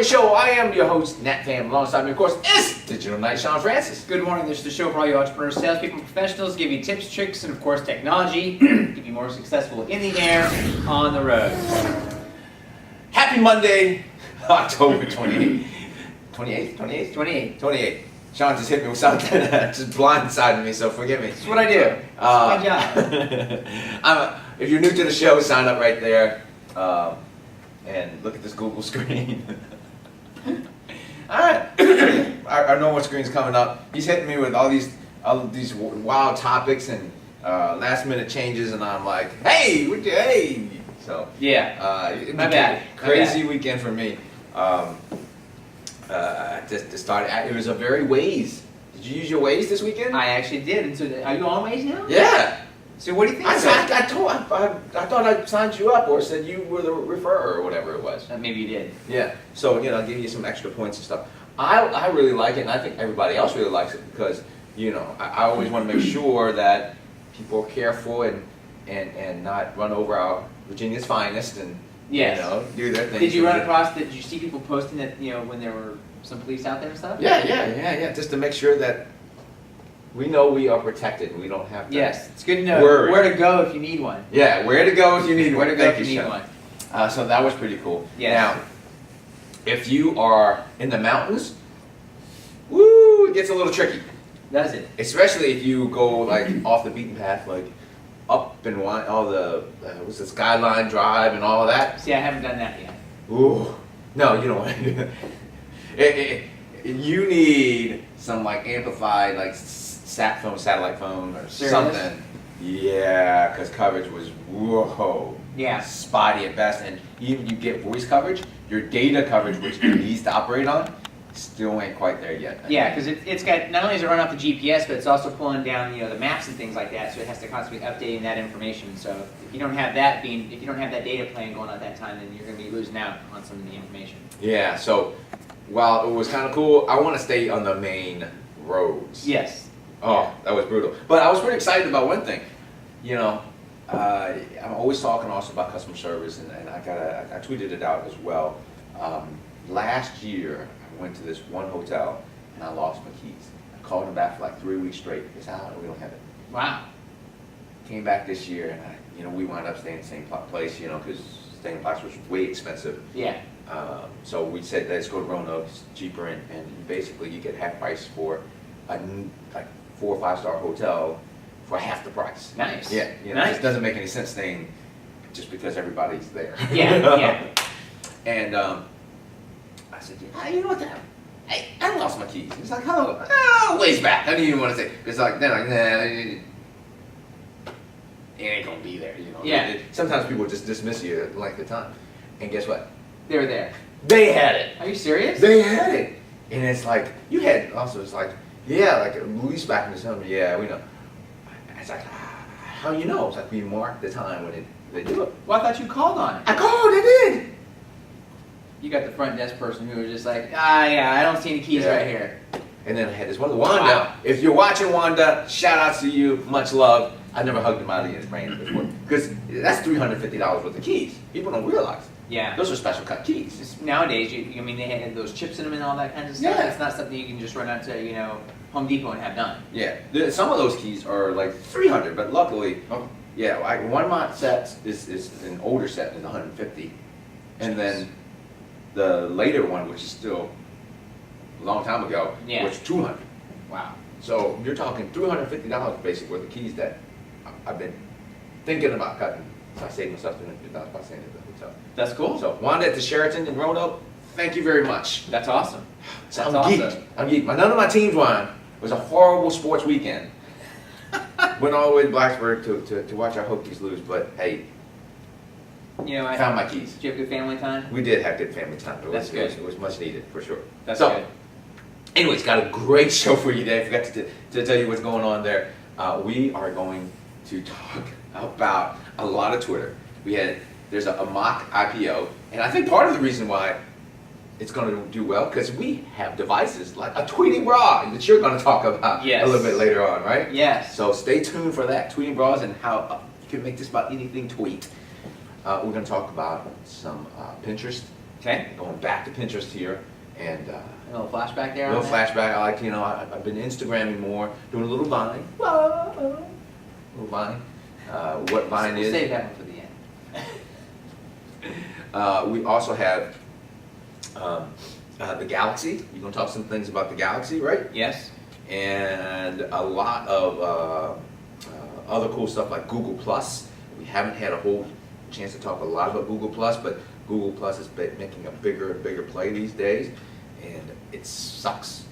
morning show. I am your host, Nhat Pham. Alongside me, of course, is Digital Knight Sean Francis. Good morning. This is the show for all you entrepreneurs, salespeople, and professionals. Give you tips, tricks, and of course technology. Keep you more successful in the air, on the road. Happy Monday, October 28th. 28th? 28th. Sean just hit me with something that just blindsided me, so forgive me. That's what I do. It's my job. If you're new to the show, sign up right there and look at this Google screen. Alright, I know what screen's coming up. He's hitting me with all these wild topics and last minute changes, and I'm like, hey! So yeah, my bad. Crazy weekend for me. To start, it was a very Waze. Did you use your Waze this weekend? I actually did. And so, are you on Waze now? Yeah. So what do you think? I thought I signed you up or said you were the referrer or whatever it was. Maybe you did. Yeah. So I'll give you some extra points and stuff. I really like it, and I think everybody else really likes it because I always want to make sure that people are careful and not run over our Virginia's finest and do their thing. Did you see people posting that when there were some police out there and stuff? Yeah. Just to make sure that we know we are protected and we don't have to. Yes, it's good to know where to go if you need one. Yeah, where to go if you need one. Where to go if you need one. So that was pretty cool. Yes. Now, if you are in the mountains, woo, it gets a little tricky. Does it? Especially if you go like off the beaten path, like up and all the what's the Skyline Drive and all that. See, I haven't done that yet. Ooh, no, you don't want to do that. You need some like amplified like satellite phone or something. Yeah, because coverage was spotty at best, and even you get voice coverage, your data coverage, which it needs to operate on, still ain't quite there yet. Yeah, because it's got, not only does it run off the GPS, but it's also pulling down the maps and things like that, so it has to constantly updating that information. So if you don't have that data plan going on at that time, then you're going to be losing out on some of the information. Yeah. So while it was kind of cool, I want to stay on the main roads. Yes. Oh, that was brutal. But I was pretty excited about one thing. I'm always talking also about customer service, and I tweeted it out as well. Last year, I went to this one hotel, and I lost my keys. I called them back for like 3 weeks straight. They said, we don't have it. Wow. Came back this year, and we wound up staying in the same place, because staying in Placer was way expensive. Yeah. So we said, let's go to Roanoke, it's cheaper, and basically you get half price for a 4 or 5 star hotel for half the price. Nice. Yeah, nice. It just doesn't make any sense staying just because everybody's there. Yeah. And I said, you know what the hell? Hey, I lost my keys. He's like, hello, ways back. I didn't even want to say. It's like, nah, it ain't gonna be there, Yeah. Sometimes people just dismiss you at length of time. And guess what? They were there. They had it. Are you serious? They had it. And it's like, you had also, it's like, like at least back in the summer, yeah, we know. It's like, how you know? It's like we mark the time when they do it. Well, I thought you called on it. I called, I did. You got the front desk person who was just like, I don't see any keys right here. And then I had this one, Wanda. Wow. If you're watching Wanda, shout out to you, much love. I never hugged him out of his brain before. Because that's $350 worth of keys. People don't realize. Yeah. Those are special cut keys. Just nowadays, they had those chips in them and all that kind of stuff. Yeah. It's not something you can just run out to, Home Depot and have done. Yeah. Some of those keys are like $300, but luckily, like one mod set is an older set is $150. And then the later one, which is still a long time ago, was $200. Wow. So you're talking $350 basically worth of keys that I've been thinking about cutting. So I saved myself $350 by staying at the hotel. That's cool. So Wanda at the Sheraton in Roanoke, thank you very much. That's awesome. I'm geeked. None of my teams won. It was a horrible sports weekend. Went all the way to Blacksburg to watch our Hokies lose, but hey, I found my keys. Did you have good family time? We did have good family time. That's good. It was much needed, for sure. That's good. Anyways, got a great show for you today. I forgot to tell you what's going on there. We are going to talk about a lot of Twitter. There's a mock IPO, and I think part of the reason why it's going to do well because we have devices like a tweeting bra that you're going to talk about a little bit later on, right? Yes. So stay tuned for that, tweeting bras and how you can make just about anything tweet. We're going to talk about some Pinterest Okay. Going back to Pinterest here, and A little flashback there. a little on that? flashback. I like, I've been Instagramming more, doing a little Vine. Little Vine. What Vine We'll is. save that one for the end. We also have the Galaxy. You're going to talk some things about the Galaxy, right? Yes. And a lot of other cool stuff like Google Plus. We haven't had a whole chance to talk a lot about Google Plus, but Google Plus is making a bigger and bigger play these days, and it sucks.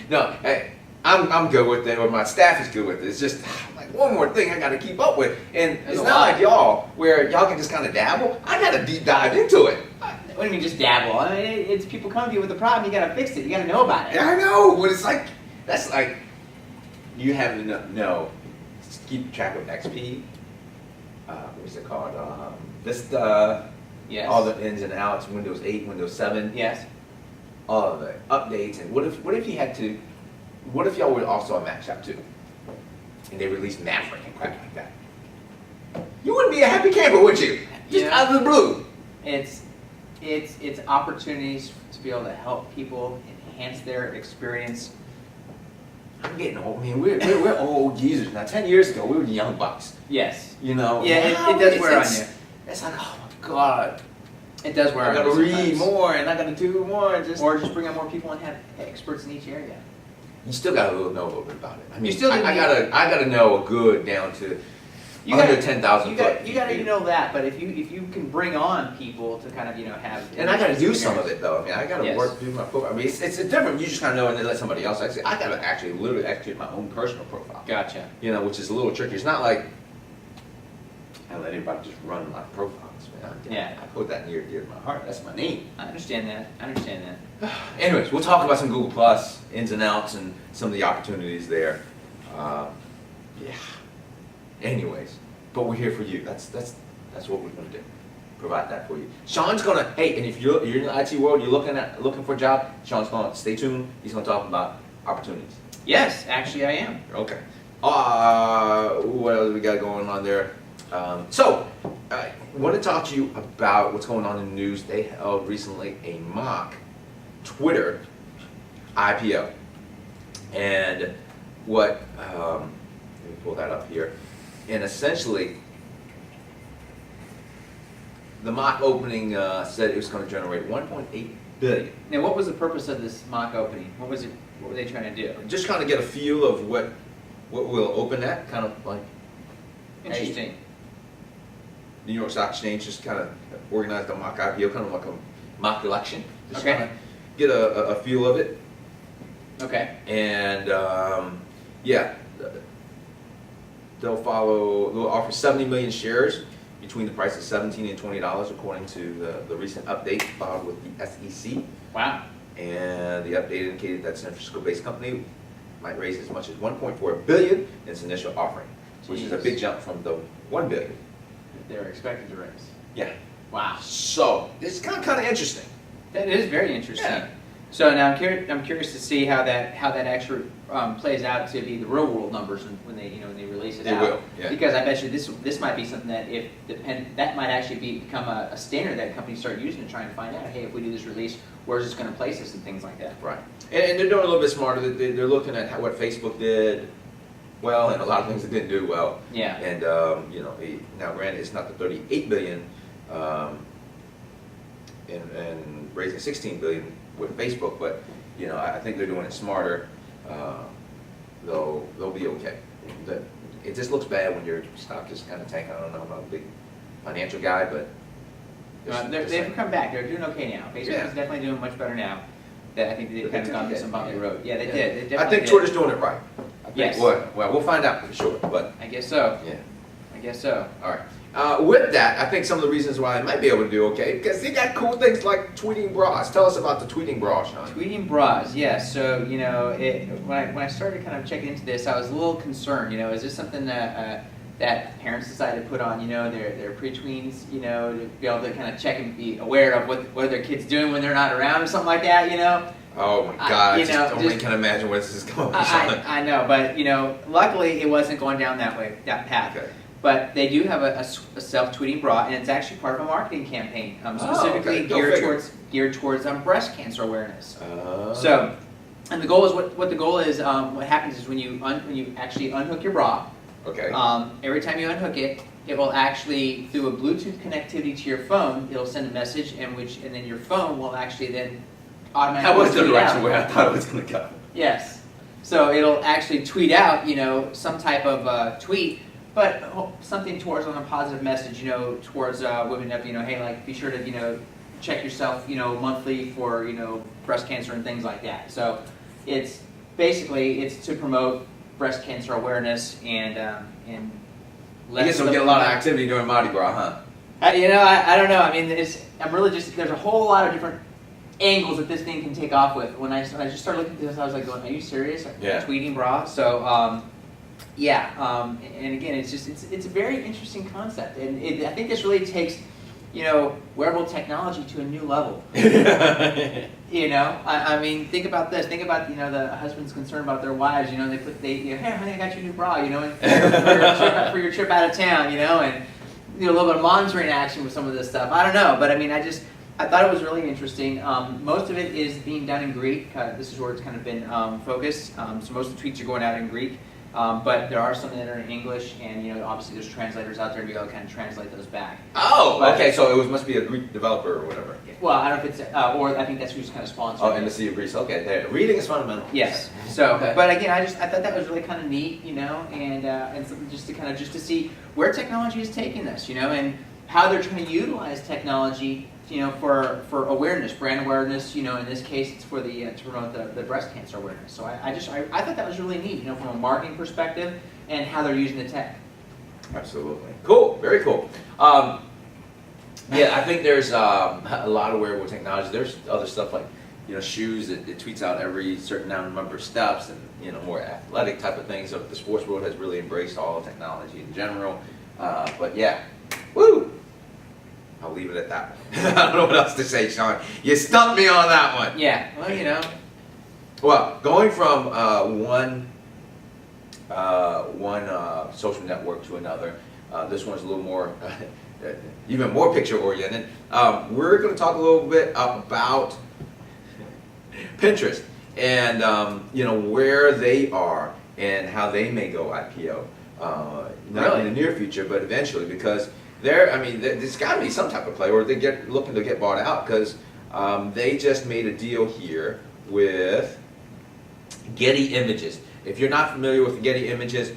No, hey, I'm good with it, or my staff is good with it. It's just like one more thing I got to keep up with, and There's it's a not lot. like y'all where y'all can just kind of dabble. I got to deep dive into it. What do you mean just dabble? I mean, it's people come to you with a problem, you gotta fix it, you gotta know about it. Yeah, I know, but it's like that's like you have to know. Keep track of XP. What's it called? Vista. Yes. All the ins and outs. Windows 8, Windows 7. Yes. All of the updates. And what if you had to? What if y'all were also a Mac shop too? And they released Maverick and crap like that. You wouldn't be a happy camper, would you? Just Yeah. out of the blue. It's opportunities to be able to help people enhance their experience. I'm getting old. I mean, we're old geezers now. 10 years ago, we were the young bucks. Yes. You know. Yeah, now it does wear on it's- you. It's like, oh my god. It does wear I on gotta you read sometimes. more, and I gotta do more. And just Or just bring on more people and have experts in each area. you still gotta know a little bit about it. I mean, You still do I need- gotta know a good down to under 10,000 foot. You gotta know that, but if you can bring on people to kind of have. And I gotta do some of it though. I mean, I gotta Yes. work through my profile. I mean, it's different. You just kind of know and then let somebody else. Actually, I gotta actually literally execute my own personal profile. Gotcha. Which is a little tricky. It's not like I let anybody just run my profiles. Man, Yeah. I put that near dear to my heart. That's my name. I understand that. Anyways, we'll talk about some Google Plus ins and outs and some of the opportunities there. Yeah. Anyways, but we're here for you. That's what we're gonna do. Provide that for you. Sean's gonna. Hey, and if you're in the IT world, you're looking for a job. Sean's gonna stay tuned. He's gonna talk about opportunities. Yes, actually I am. Okay. What else we got going on there? I want to talk to you about what's going on in the news. They held recently a mock Twitter IPO. And what, let me pull that up here. And essentially, the mock opening said it was going to generate 1.8 billion. Now, what was the purpose of this mock opening? What was it? What were they trying to do? Just kind of get a feel of what we'll open at, kind of like Interesting. New York Stock Exchange just kind of organized a mock IPO, kind of like a mock election. Just Okay. kind of get a feel of it. Okay. And yeah, they'll offer 70 million shares between the price of $17 and $20 according to the recent update filed with the SEC. Wow. And the update indicated that San Francisco-based company might raise as much as 1.4 billion in its initial offering, which is a Jeez. big jump from the 1 billion. They were expected to raise. Yeah. Wow. So it's kind of interesting. That is very interesting. Yeah. So now I'm curious to see how that actually plays out to be the real world numbers when they release it They out. will, yeah. Because I bet you this might be something that that might actually become a standard that companies start using and trying to find out, hey, if we do this release, where's this going to place us and things like that. Right. And they're doing a little bit smarter. They're looking at what Facebook did well and a lot of things that didn't do well. Yeah. And now granted, it's not the 38 billion and raising 16 billion with Facebook, but I think they're doing it smarter. They'll be okay. It just looks bad when your stock is kind of tanking. I don't know, I'm not a big financial guy, but They've come back. They're doing okay now. Facebook Yeah. is definitely doing much better now. I think they've kind of gone through some bumpy road. Yeah, they did. They I definitely think did. Twitter's doing it right. Yes. Well, we'll find out for sure, but I guess so. yeah. I guess so. All right. With that, I think some of the reasons why I might be able to do okay, because they got cool things like tweeting bras. Tell us about the tweeting bra, Sean. Tweeting bras, yes. So when I started kind of checking into this, I was a little concerned. Is this something that parents decided to put on? Their pre-tweens, to be able to kind of check and be aware of what their kids doing when they're not around or something like that. Oh my God! I just only can imagine where this is going. Sean. I know, but luckily it wasn't going down that path. Okay. But they do have a self-tweeting bra, and it's actually part of a marketing campaign, specifically okay. Go figure. geared towards breast cancer awareness. Oh. So, and the goal is what the goal is. What happens is when you actually unhook your bra. Okay. Every time you unhook it, it will actually, through a Bluetooth connectivity to your phone, it'll send a message, and then your phone will actually then automatically. That was the tweet direction out. where I thought it was going to go. Yes. So it'll actually tweet out, some type of tweet, but something towards on a positive message, towards women of, hey, like be sure to, check yourself, monthly for, breast cancer and things like that. So it's basically to promote breast cancer awareness and I guess we'll get a lot of activity during Mardi Gras, huh? I don't know. I mean, I'm really just, there's a whole lot of different angles that this thing can take off with. When I just started looking at this, I was like, going, are you serious? Like, Yeah. Tweeting bra. So, and again, it's a very interesting concept, and I think this really takes, wearable technology to a new level. I mean, think about this. Think about the husband's concerned about their wives. Hey, honey, I got your new bra. And for your trip out of town. And a little bit of monitoring action with some of this stuff. I don't know, but I mean, I thought it was really interesting. Most of it is being done in Greek. This is where it's kind of been focused. So most of the tweets are going out in Greek. But there are some that are in English, and obviously there's translators out there to be able to kind of translate those back. Oh, okay. So it must be a Greek developer or whatever. Well, I don't know if it's, or I think that's who's kind of sponsoring. Oh, Embassy of Greece. Okay, there. Reading is fundamental. Yes. So, Okay. but again, I thought that was really kind of neat, and something just to see where technology is taking this, and how they're trying to utilize technology, for awareness, brand awareness. In this case, it's for to promote the breast cancer awareness. So I thought that was really neat, from a marketing perspective and how they're using the tech. Absolutely. Cool. Very cool. Yeah, I think there's a lot of wearable technology. There's other stuff like, shoes that it tweets out every certain number of steps, and more athletic type of things. So the sports world has really embraced all technology in general. But yeah, woo! I'll leave it at that. I don't know what else to say, Sean. You stumped me on that one. Yeah. Well, Well, going from one social network to another, this one's a little more, even more picture oriented. We're going to talk a little bit about Pinterest and where they are and how they may go IPO. Not in the near future, but eventually, because there's got to be some type of play, or they're looking to get bought out, because they just made a deal here with Getty Images. If you're not familiar with Getty Images,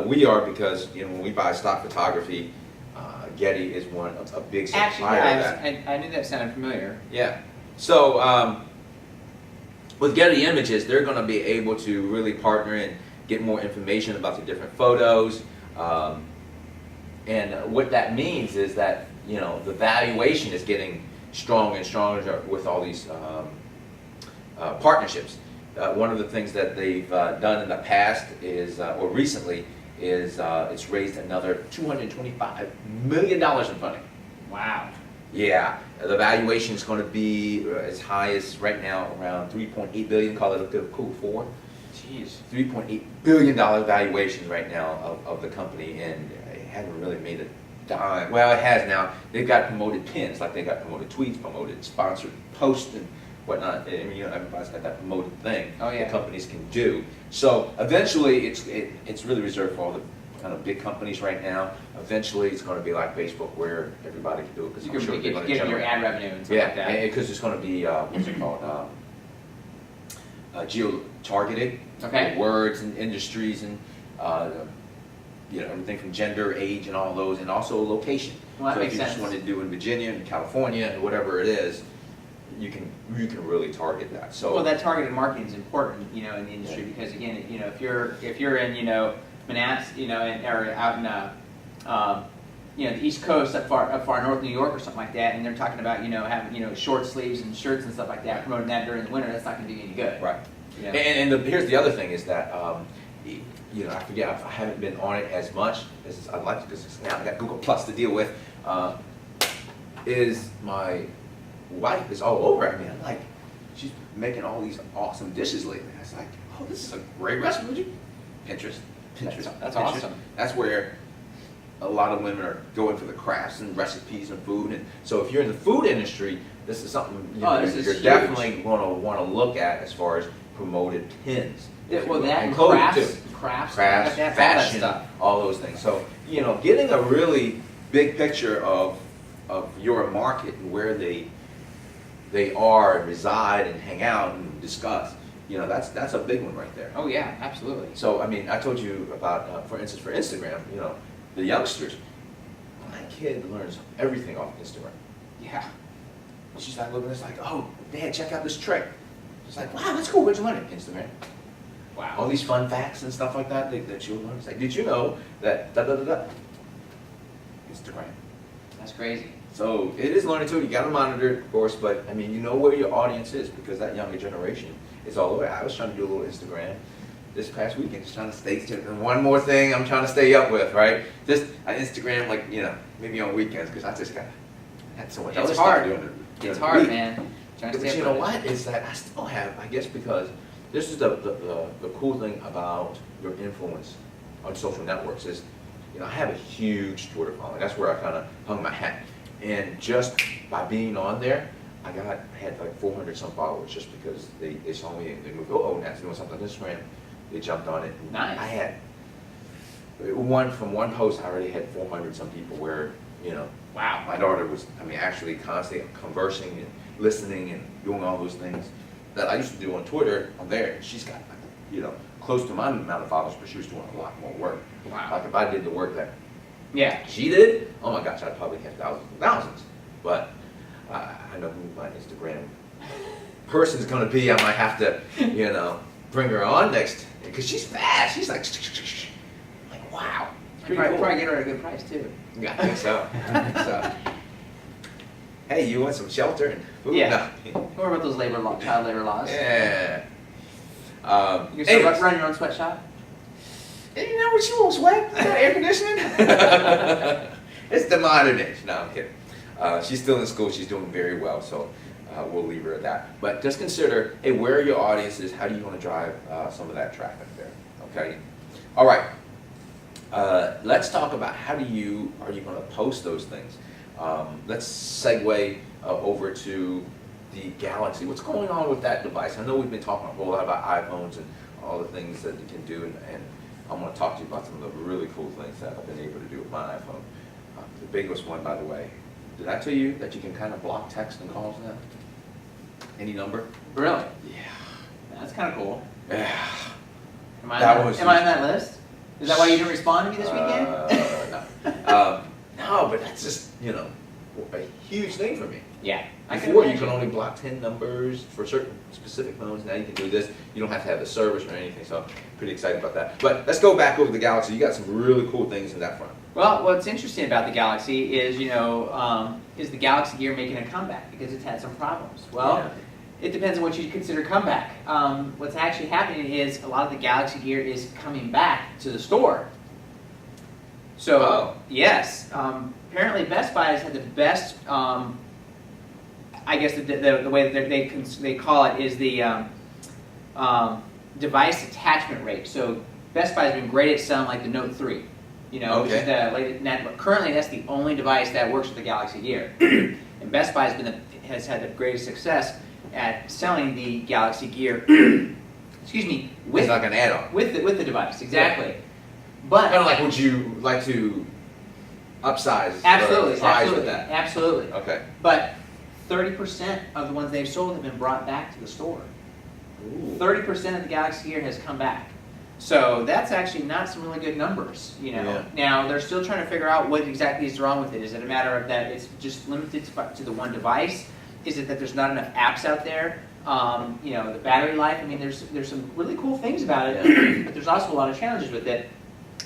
we are, because when we buy stock photography, Getty is a big supplier of that. Actually, I knew that sounded familiar. Yeah. So with Getty Images, they're going to be able to really partner and get more information about the different photos. And what that means is that the valuation is getting stronger and stronger with all these partnerships. One of the things that they've done in the past is, or recently, is it's raised another $225 million in funding. Wow. Yeah, the valuation is going to be as high as right now around $3.8 billion. Call it a cool four. Jeez. $3.8 billion valuation right now of the company, and it hasn't really made a dime. Well, it has now. They've got promoted pins, like they got promoted tweets, promoted sponsored posts, and whatnot. Everybody's got that promoted thing that companies can do. So eventually, it's really reserved for all the kind of big companies right now. Eventually, it's going to be like Facebook, where everybody can do it, because You can get your ad revenue and stuff like that. Yeah, because it's going to be what's it called? Geo-targeted. Okay. Words and industries and everything from gender, age, and all those, and also location. Well, that so makes if you sense. just want to do in Virginia and California and whatever it is, you can really target that. So well, that targeted marketing is important, in the industry, because again, if you're in Manassas, or out in the East Coast, up far north New York or something like that, and they're talking about having short sleeves and shirts and stuff like that, promoting that during the winter, that's not going to do you any good. right. And here's the other thing is that I forget, I haven't been on it as much as I'd like to, because now I got Google Plus to deal with. Is my wife is all over at me. I'm like, she's making all these awesome dishes lately. I was like, oh, this is a great recipe. Would you? Pinterest. That's Pinterest. awesome. That's where a lot of women are going for the crafts and recipes and food, and so if you're in the food industry, this is something This you're is definitely going to want to look at as far as promoted pins. Well, that and clothing crafts, crafts, that, fashion, all that stuff. all those things. So getting a really big picture of your market and where they are and reside and hang out and discuss. That's a big one right there. Oh yeah, absolutely. So I mean, I told you about, for instance, for Instagram. The youngsters. My kid learns everything off Instagram. Yeah. She's like looking at this like, oh, Dad, check out this trick. She's like, wow, that's cool. Where'd you learn it? Instagram. Wow. All these fun facts and stuff like that that you'll learn. It's like, did you know that da da da da? Instagram. That's crazy. So it is learning too. You got to monitor it, of course, but I mean, you know where your audience is because that younger generation is all over. I was trying to do a little Instagram this past weekend, just trying to stay. And one more thing I'm trying to stay up with, right? Just Instagram, like maybe on weekends because I just had so much other stuff to do. It's hard, man. But you know what? Is that I still have, I guess, because this is the cool thing about your influence on social networks is, I have a huge Twitter following. That's where I kind of hung my hat. And just by being on there, I had like 400 some followers just because they saw me and they moved, Nat's doing something on Instagram. They jumped on it. Nice. I had from one post, I already had 400 some people where, wow. My daughter was, actually constantly conversing and listening and doing all those things that I used to do on Twitter. On there, she's got, close to my amount of followers, but she was doing a lot more work. Wow. Like if I did the work that she did, oh my gosh, I'd probably have thousands and thousands. But I know who my Instagram person's going to be. I might have to, bring her on next because she's fast. She's like wow. Probably get her at a good price too. Yeah, I think so. Hey, you want some shelter and food? Yeah. No. What about those child labor laws? Yeah. You can start running your own sweatshop? You know what, you won't sweat? You got air conditioning? It's the modern age. No, I'm kidding. She's still in school. She's doing very well, so we'll leave her at that. But just consider, hey, where are your audiences? How do you want to drive some of that traffic there? Okay. All right. Let's talk about are you going to post those things? Let's segue over to the Galaxy. What's going on with that device? I know we've been talking a whole lot about iPhones and all the things that you can do, and I'm going to talk to you about some of the really cool things that I've been able to do with my iPhone. The biggest one, by the way, did I tell you that you can kind of block text and calls now? Any number? Really? Yeah. That's kind of cool. Yeah. Am I on that list? Is that why you didn't respond to me this weekend? No, but that's just, a huge thing for me. Yeah. Before, you could only block 10 numbers for certain specific phones. Now you can do this. You don't have to have the service or anything, so I'm pretty excited about that. But let's go back over the Galaxy. You got some really cool things in that front. Well, what's interesting about the Galaxy is, is the Galaxy Gear making a comeback because it's had some problems? Well, It depends on what you consider comeback. What's actually happening is a lot of the Galaxy Gear is coming back to the store. So, yes, apparently Best Buy has had the best, I guess the way that they call it is the device attachment rate. So Best Buy has been great at selling like the Note 3, which is the latest. Currently, that's the only device that works with the Galaxy Gear, and Best Buy has had the greatest success at selling the Galaxy Gear. Excuse me, it's like an add-on with the device, exactly. Yeah. But kind of like, would you like to upsize? Absolutely, with that? Absolutely. Okay. But 30% of the ones they've sold have been brought back to the store. 30% of the Galaxy Gear has come back. So that's actually not some really good numbers, Yeah. Now, they're still trying to figure out what exactly is wrong with it. Is it a matter of that it's just limited to the one device? Is it that there's not enough apps out there? The battery life. I mean, there's some really cool things about it, but there's also a lot of challenges with it.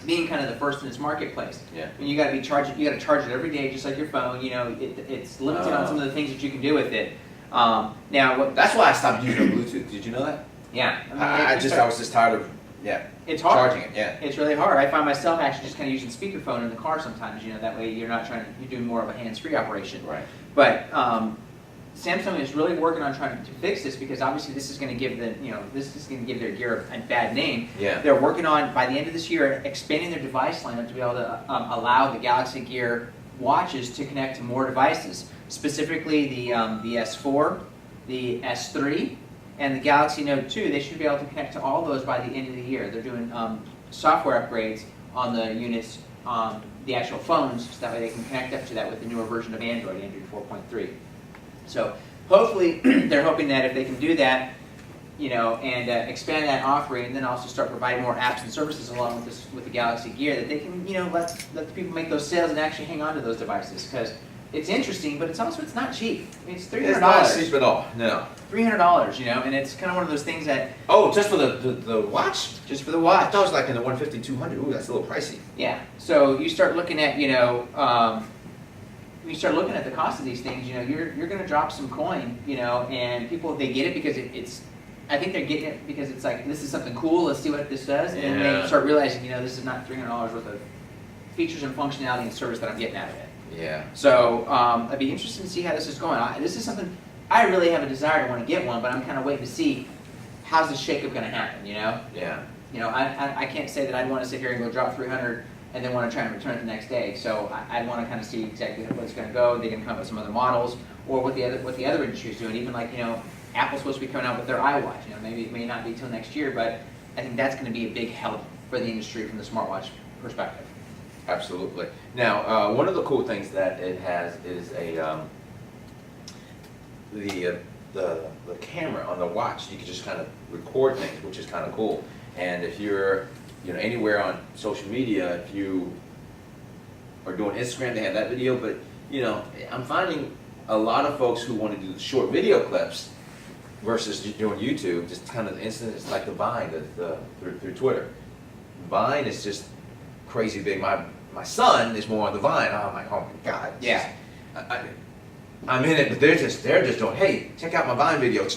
Being kind of the first in its marketplace. Yeah. I mean, you got to charge it every day, just like your phone. It's limited on some of the things that you can do with it. That's why I stopped using Bluetooth. Did you know that? Yeah. I was just tired of it's hard. Charging it. Yeah. It's really hard. I find myself actually just kind of using speakerphone in the car sometimes. That way you're not you're doing more of a hands-free operation. Right. But Samsung is really working on trying to fix this because obviously this is going to give their gear a bad name. Yeah. They're working on, by the end of this year, expanding their device lineup to be able to allow the Galaxy Gear watches to connect to more devices, specifically the S4, the S3, and the Galaxy Note 2. They should be able to connect to all those by the end of the year. They're doing software upgrades on the units, the actual phones, so that way they can connect up to that with the newer version of Android 4.3. So hopefully, they're hoping that if they can do that, and expand that offering, and then also start providing more apps and services along with the Galaxy Gear, that they can, let the people make those sales and actually hang on to those devices. Because it's interesting, but it's not cheap. I mean, it's $300. It's not cheap at all. No. $300, and it's kind of one of those things that. Oh, just for the watch? Just for the watch. I thought it was like in the 150, 200. Ooh, that's a little pricey. Yeah. So you start looking at, when you start looking at the cost of these things, you're going to drop some coin, and people, they get it because it's. I think they're getting it because it's like, this is something cool, let's see what this does, and then they start realizing, this is not $300 worth of features and functionality and service that I'm getting out of it. Yeah. So I'd be interested to see how this is going. This is something, I really have a desire to want to get one, but I'm kind of waiting to see how's this shakeup going to happen, Yeah. I can't say that I'd want to sit here and go drop 300 and then want to try and return it the next day. So I'd want to kind of see exactly where it's going to go. They're going to come up with some other models, or what the other industry is doing. Even like, Apple's supposed to be coming out with their iWatch. Maybe it may not be till next year, but I think that's going to be a big help for the industry from the smartwatch perspective. Absolutely. Now, one of the cool things that it has is the camera on the watch. You can just kind of record things, which is kind of cool. And if you're anywhere on social media, if you are doing Instagram, they have that video. But I'm finding a lot of folks who want to do the short video clips versus doing YouTube, just kind of instant. It's like the Vine, through Twitter. Vine is just crazy big. My son is more on the Vine. I'm like, oh my God. Yeah. I'm in it, but they're just doing, hey, check out my Vine video.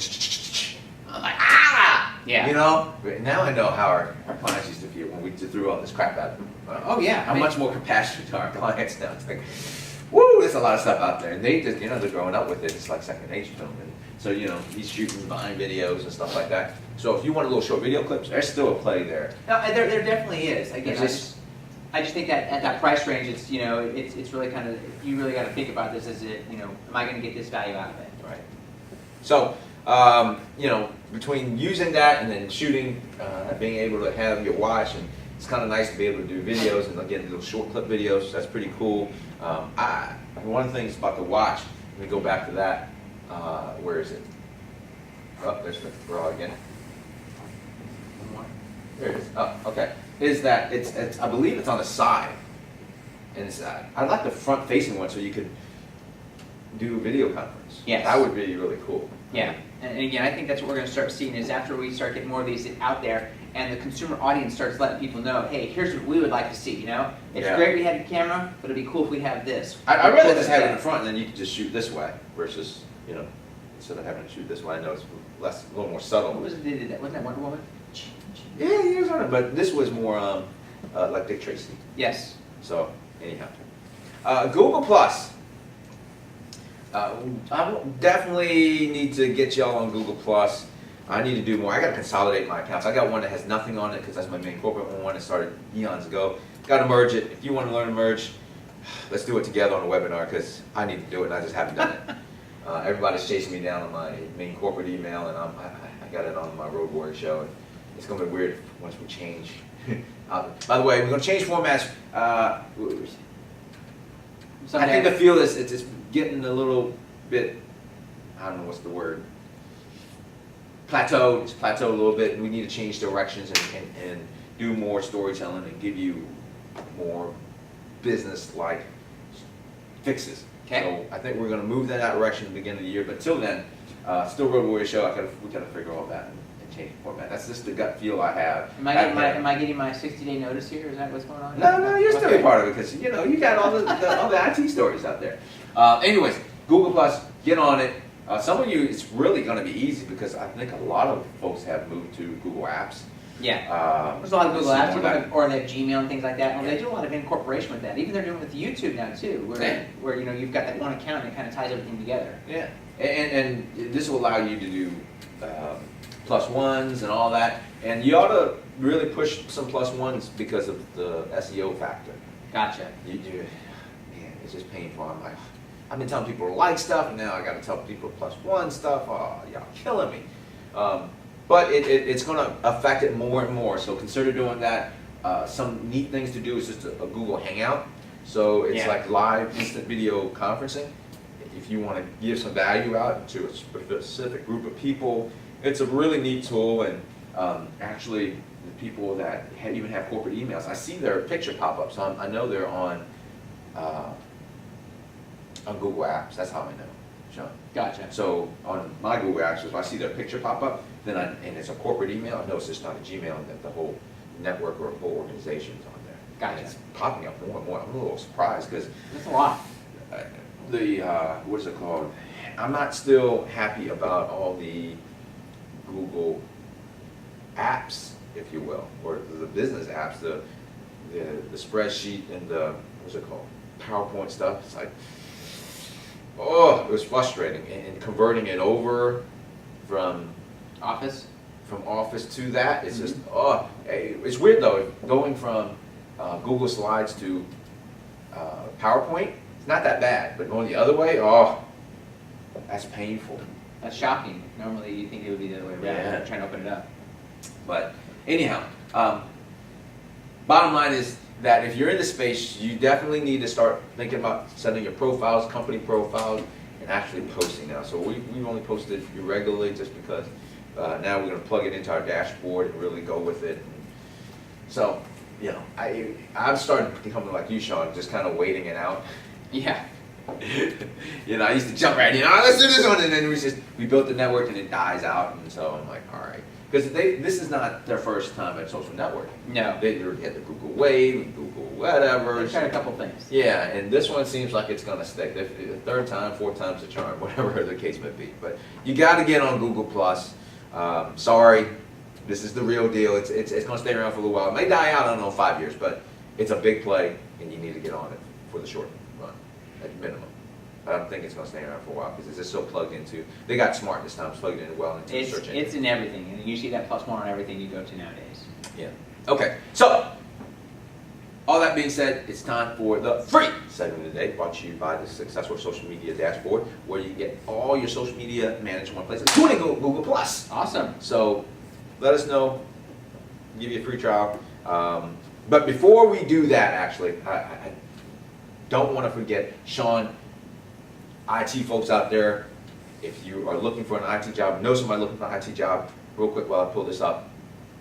I'm like, ah! Yeah. Now I know how our clients used to feel when we threw all this crap at them. Oh yeah. I'm much more compassionate to our clients now. It's like, woo, there's a lot of stuff out there. And they just, they're growing up with it. It's like second nature to them. And so, he's shooting Vine videos and stuff like that. So if you want a little short video clips, there's still a play there. No, there definitely is. Again, I just think that at that price range, it's it's really kind of, you really got to think about this as am I going to get this value out of it? Right. So, between using that and then shooting, being able to have your watch, and it's kind of nice to be able to do videos and again little short clip videos. That's pretty cool. One of the things about the watch, let me go back to that. Where is it? Oh, there's the raw again. There it is. Oh, okay. Is that it's I believe it's on the side, and it's I like the front facing one so you could do a video conference. Yes. That would be really cool. Yeah, and again, I think that's what we're going to start seeing is after we start getting more of these out there, and the consumer audience starts letting people know, hey, here's what we would like to see. It's great we have the camera, but it'd be cool if we have this. I'd rather just have it in front, and then you can just shoot this way versus instead of having to shoot this way. I know it's a little more subtle. What was it they did that? Wasn't that Wonder Woman? Yeah, he was on it, but this was more like Dick Tracy. Yes. So anyhow, Google Plus. I definitely need to get y'all on Google Plus. I need to do more. I got to consolidate my accounts. I got one that has nothing on it because that's my main corporate one that started eons ago. Got to merge it. If you want to learn to merge, let's do it together on a webinar because I need to do it and I just haven't done it. Everybody's chasing me down on my main corporate email, and I got it on my Road Warrior show. And it's going to be weird once we change. By the way, we're going to change formats. I think the feel is it's getting a little bit, I don't know what's the word, plateaued. It's plateaued a little bit, and we need to change directions and do more storytelling and give you more business-like fixes. Okay. So I think we're going to move that direction at the beginning of the year, but till then, still Road Warrior Show. We got to figure all that and change the format. That's just the gut feel I have. Am I getting my 60-day notice here? Is that what's going on? No, you're still a part of it because you got all the IT stories out there. Anyways, Google Plus, get on it. Some of you, it's really going to be easy because I think a lot of folks have moved to Google Apps. Yeah, there's a lot of Google Apps, or they have Gmail and things like that. And they do a lot of incorporation with that. Even they're doing it with YouTube now too, where you've got that one account and it kind of ties everything together. Yeah, and this will allow you to do +1s and all that. And you ought to really push some +1s because of the SEO factor. Gotcha. Man, it's just painful. I'm like, I've been telling people to like stuff, and now I got to tell people +1 stuff. Oh, y'all killing me. But it's going to affect it more and more. So consider doing that. Some neat things to do is just a Google Hangout. So it's like live instant video conferencing. If you want to give some value out to a specific group of people, it's a really neat tool. And actually, the people that even have corporate emails, I see their picture pop up. So I know they're on Google Apps. That's how I know, Sean. Gotcha. So on my Google Apps, if I see their picture pop up, then and it's a corporate email, I know it's just not a Gmail, and that the whole network or whole organization's on there. Gotcha. And it's popping up more and more. I'm a little surprised because That's a lot. What's it called? I'm not still happy about all the Google apps, if you will, or the business apps, the spreadsheet and the, what's it called, PowerPoint stuff. It's like, oh, it was frustrating. And converting it over from Office? To that, it's just, oh, hey, it's weird though, going from Google Slides to PowerPoint, it's not that bad, but going the other way, oh, that's painful. That's shocking. Normally you think it would be the other way around. Yeah. Trying to open it up. But anyhow, bottom line is that if you're in the space, you definitely need to start thinking about setting your profiles, company profiles, and actually posting now. So we've only posted irregularly just because now we're going to plug it into our dashboard and really go with it. So, you know, I've started becoming like you, Sean, just kind of waiting it out. Yeah. You know, I used to jump right in, oh, let's do this one, and then we built the network and it dies out, and so I'm like, all right. Because this is not their first time at social networking. No. They had the Google Wave, Google whatever. They've tried a couple things. Yeah, and this one seems like it's going to stick. The third time, fourth time's the charm, whatever the case may be. But you got to get on Google+. Sorry, this is the real deal. It's going to stay around for a little while. It may die out, I don't know, 5 years, but it's a big play, and you need to get on it for the short run, at minimum. I don't think it's going to stay around for a while because it's just so plugged into. They got smart this time, it's plugged in well into the search engine. It's in everything, and you see that +1 on everything you go to nowadays. Yeah. Okay. So, all that being said, it's time for the free segment of the day, brought to you by the Successful Social Media Dashboard, where you can get all your social media managed in one place, including Google+. Awesome. So, let us know. Give you a free trial. But before we do that, actually, I don't want to forget Sean. IT folks out there, if you are looking for an IT job, know somebody looking for an IT job, real quick while I pull this up,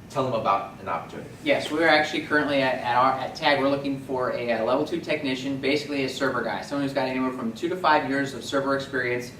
tell them about an opportunity. Yes, we're actually currently at TAG, we're looking for a level 2 technician, basically a server guy, someone who's got anywhere from 2 to 5 years of server experience.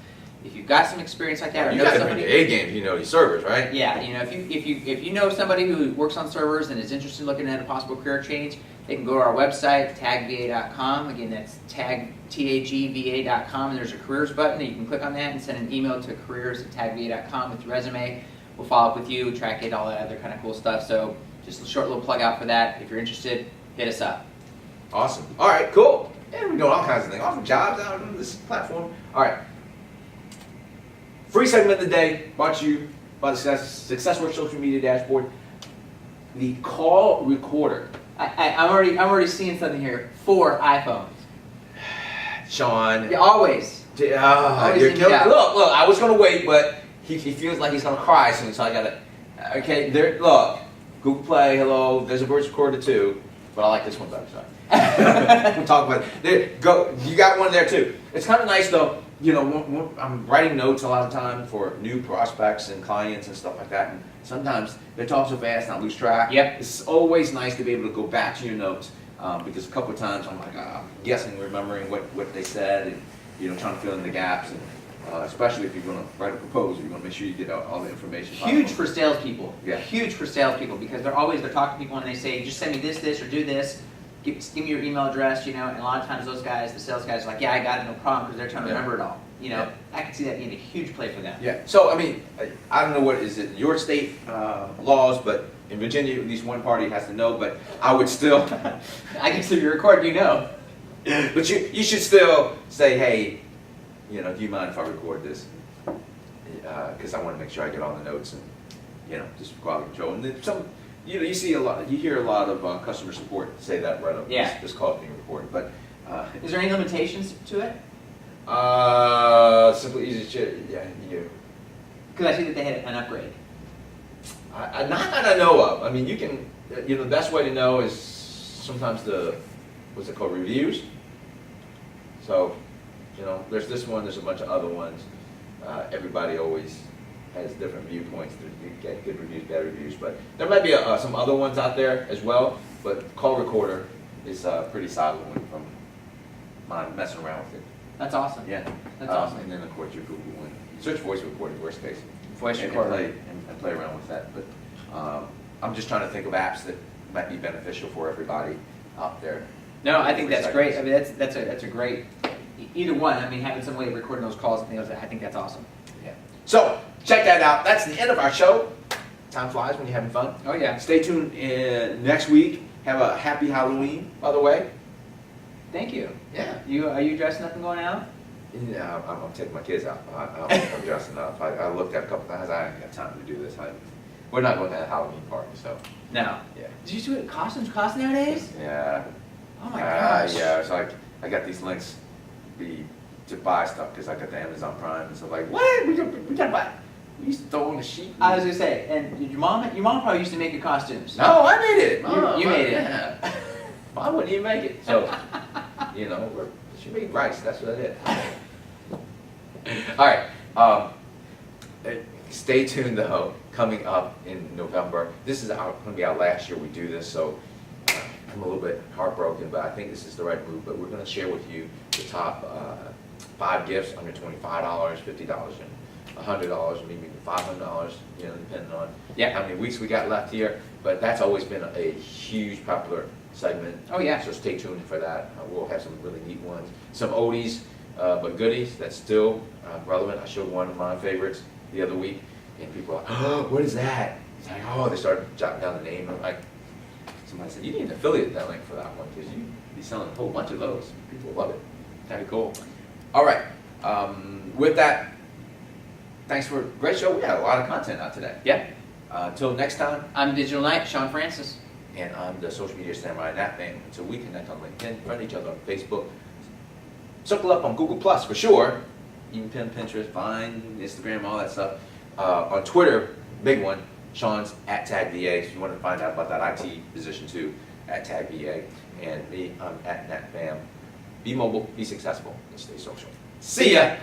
If you've got some experience like that, or You know got to somebody, bring your A game, you know your servers, right? yeah, you know, if you know somebody who works on servers and is interested in looking at a possible career change, they can go to our website, tagva.com. Again, that's tagva.com, and there's a careers button that you can click on that and send an email to careers@tagva.com with your resume. We'll follow up with you, track it, all that other kind of cool stuff. So just a short little plug out for that. If you're interested, hit us up. Awesome. All right, cool. And we're doing all kinds of things, offering jobs out on this platform. All right. Free segment of the day, brought to you by the Successful Social Media Dashboard. The call recorder. I'm already seeing something here for iPhones. Sean. Yeah, always. You're killing. Look, I was going to wait, but he feels like he's going to cry soon, so I got to. Okay, there. Look, Google Play, hello, there's a voice recorder too, but I like this one better, sorry. We'll talk about it. There, go, you got one there too. It's kind of nice though. You know, I'm writing notes a lot of time for new prospects and clients and stuff like that, and sometimes they talk so fast and I lose track. Yep. It's always nice to be able to go back to your notes because a couple of times I'm like guessing, remembering what they said, and you know, trying to fill in the gaps, and especially if you're going to write a proposal, you're going to make sure you get all the information. Huge for salespeople. Yeah. Huge for salespeople because they're talking to people and they say, just send me this, or do this. Give me your email address, you know, and a lot of times those guys, the sales guys, are like, yeah, I got it, no problem, because they're trying to remember it all. You know, I can see that being a huge play for them. Yeah. So I mean, I don't know what is it your state laws, but in Virginia, at least one party has to know. But I would still. I can see you record, you know. But you should still say, hey, you know, do you mind if I record this? because I want to make sure I get all the notes and, just quality control. And then you see you hear a lot of customer support say that right up. Yeah. This call is being recorded, but. Is there any limitations to it? Simply easy, you. Because I see that they had an upgrade. Not that I know of. I mean, you can, the best way to know is sometimes what's it called, reviews. So, there's this one, there's a bunch of other ones. Everybody always has different viewpoints. You get good reviews, bad reviews, but there might be some other ones out there as well. But call recorder is a pretty solid one from mine, messing around with it. That's awesome. Yeah. That's awesome. And then of course your Google one. Search voice recording, worst case. Voice and recorder. play around with that. But I'm just trying to think of apps that might be beneficial for everybody out there. No, I think that's great. I mean, that's a great, either one. I mean, having some way of recording those calls and things like that, I think that's awesome. Yeah. So check that out. That's the end of our show. Time flies when you're having fun. Oh yeah. Stay tuned next week. Have a happy Halloween, by the way. Thank you. Yeah. Are you dressing up and going out? Yeah, I'm taking my kids out. I'm dressing up. I looked at a couple times. I haven't got time to do this. We're not going to a Halloween party, so. No. Yeah. Did you see what costumes cost nowadays? Yeah. Oh my gosh. Yeah. So I got these links to buy stuff because I got the Amazon Prime, and so what? We got buy. We used to throw on the sheet. I was gonna say, and your mom probably used to make your costumes. No, I made it. You made it. Yeah. Mom wouldn't even make it. So, she made rice. That's what I did. All right. Stay tuned though. Coming up in November. This is going to be our last year we do this, so I'm a little bit heartbroken, but I think this is the right move. But we're going to share with you the top 5 gifts under $25, $50, and $100, maybe even $500. Depending on how many weeks we got left here. But that's always been a huge popular segment. Oh yeah. So stay tuned for that. We'll have some really neat ones. Some oldies, but goodies that's still relevant. I showed one of my favorites the other week, and people are like, oh, what is that? It's like, oh, they started jotting down the name. I'm like, somebody said, you need an affiliate that link for that one because you'd be selling a whole bunch of those. People love it. That'd be cool. All right. With that, thanks for a great show. We had a lot of content out today. Yeah. Until next time. I'm Digital Knight, Sean Francis. And I'm the social media samurai, Nhat Pham. Until we connect on LinkedIn, friend each other on Facebook, circle up on Google Plus for sure. You can pin Pinterest, Vine, Instagram, all that stuff. On Twitter, big one, Sean's @TagVA. If you want to find out about that IT position too, @TagVA. And me, I'm @NhatPham. Be mobile, be successful, and stay social. See ya!